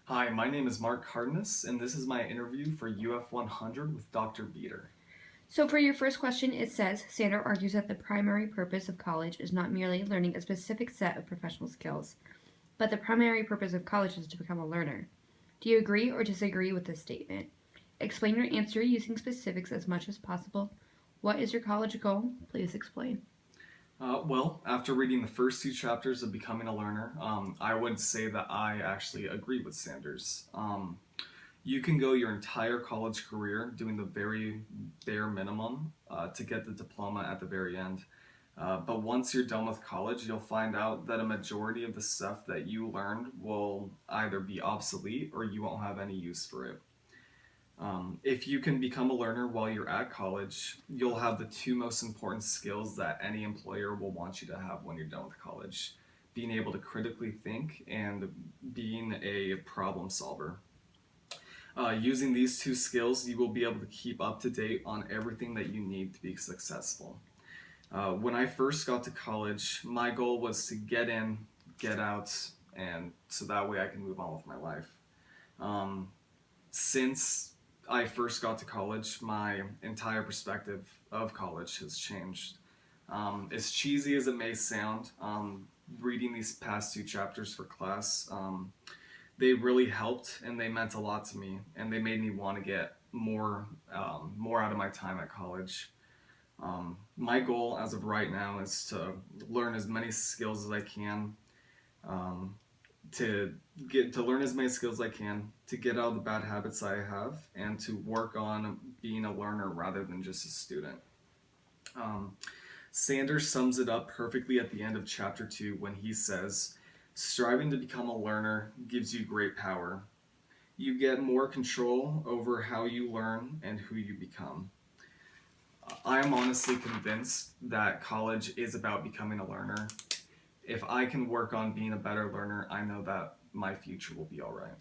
Hi, my name is Mark Cardenas, and this is my interview for UF100 with Dr. Beater. So, for your first question, it says Sander argues that the primary purpose of college is not merely learning a specific set of professional skills, but the primary purpose of college is to become a learner. Do you agree or disagree with this statement? Explain your answer using specifics as much as possible. What is your college goal? Please explain. After reading the first two chapters of Becoming a Learner, I would say that I actually agree with Sanders. You can go your entire college career doing the very bare minimum to get the diploma at the very end. But once you're done with college, you'll find out that a majority of the stuff that you learned will either be obsolete or you won't have any use for it. If you can become a learner while you're at college, you'll have the two most important skills that any employer will want you to have when you're done with college: being able to critically think and being a problem solver. Using these two skills, you will be able to keep up to date on everything that you need to be successful. When I first got to college, my goal was to get in, get out, and so that way I can move on with my life. Um, since I first got to college, my entire perspective of college has changed. As cheesy as it may sound, reading these past two chapters for class, they really helped and they meant a lot to me, and they made me want to get more out of my time at college. My goal as of right now is to learn as many skills as I can, um, to learn as many skills as I can, to get out of the bad habits I have, and to work on being a learner rather than just a student. Um, Sanders sums it up perfectly at the end of chapter 2 when he says, "Striving to become a learner gives you great power. You get more control over how you learn and who you become." I am honestly convinced that college is about becoming a learner. If I can work on being a better learner, I know that my future will be all right.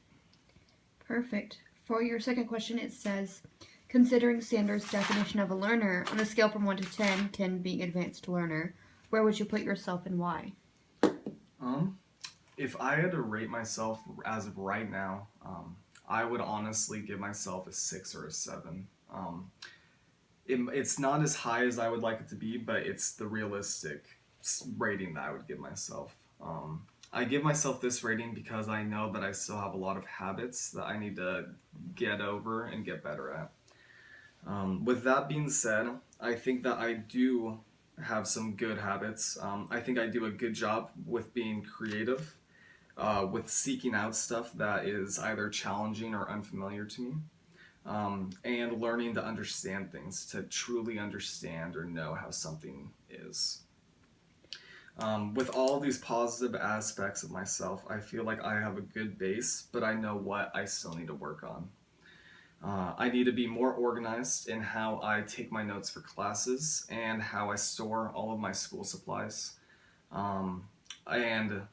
Perfect. For your second question, it says considering Sanders' definition of a learner on a scale from 1 to 10, 10 being advanced learner, where would you put yourself and why? Um, if I had to rate myself as of right now, I would honestly give myself a 6 or a 7. It's not as high as I would like it to be, but it's the realistic rating that I would give myself. I give myself this rating because I know that I still have a lot of habits that I need to get over and get better at. With that being said, I think that I do have some good habits. I think I do a good job with being creative, with seeking out stuff that is either challenging or unfamiliar to me, and learning to understand things, to truly understand or know how something is. With all these positive aspects of myself, I feel like I have a good base, but I know what I still need to work on. I need to be more organized in how I take my notes for classes and how I store all of my school supplies. Um, and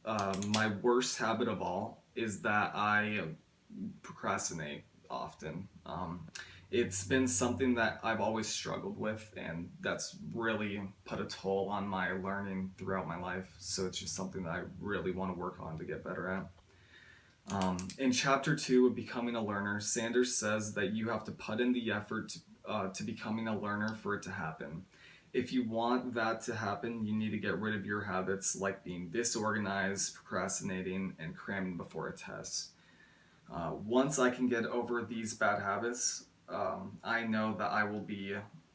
My worst habit of all is that I procrastinate often. It's been something that I've always struggled with, and that's really put a toll on my learning throughout my life. So it's just something that I really want to work on to get better at. In chapter 2 of Becoming a Learner, Sanders says that you have to put in the effort to becoming a learner for it to happen. If you want that to happen, you need to get rid of your habits like being disorganized, procrastinating, and cramming before a test. Once I can get over these bad habits, I know that I will be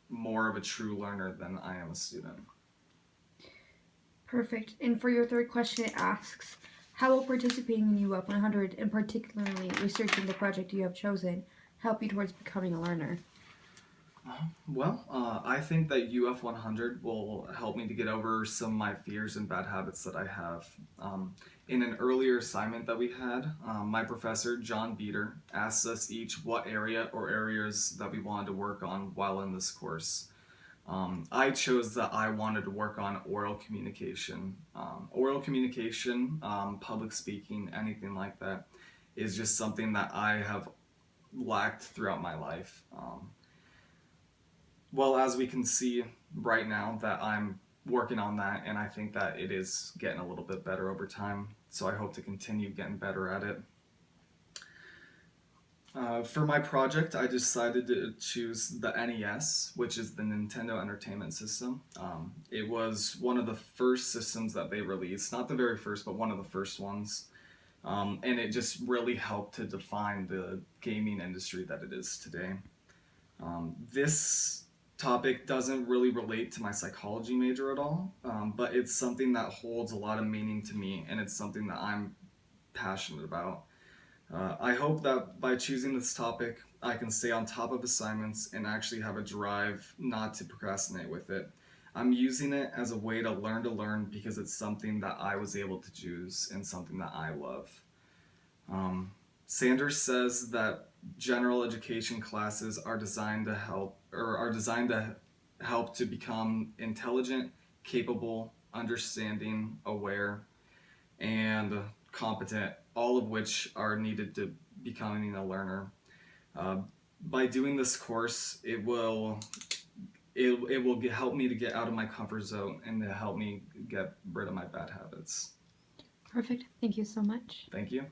more of a true learner than I am a student. Perfect. And for your third question, it asks how will participating in UF100 and particularly researching the project you have chosen help you towards becoming a learner? I think that UF100 will help me to get over some of my fears and bad habits that I have. In an earlier assignment that we had, my professor, John Beater, asked us each what area or areas that we wanted to work on while in this course. I chose that I wanted to work on oral communication, public speaking, anything like that is just something that I have lacked throughout my life. Well, as we can see right now, that I'm working on that, and I think that it is getting a little bit better over time. So I hope to continue getting better at it. For my project, I decided to choose the NES, which is the Nintendo Entertainment System. It was one of the first systems that they released, not the very first, but one of the first ones. And it just really helped to define the gaming industry that it is today. This topic doesn't really relate to my psychology major at all, but it's something that holds a lot of meaning to me, and it's something that I'm passionate about. I hope that by choosing this topic, I can stay on top of assignments and actually have a drive not to procrastinate with it. I'm using it as a way to learn because it's something that I was able to choose and something that I love. Um, Sanders says that general education classes are designed to help to become intelligent, capable, understanding, aware, and competent, all of which are needed to becoming a learner. Uh, by doing this course, it will help me to get out of my comfort zone and to help me get rid of my bad habits. Perfect. Thank you so much. Thank you.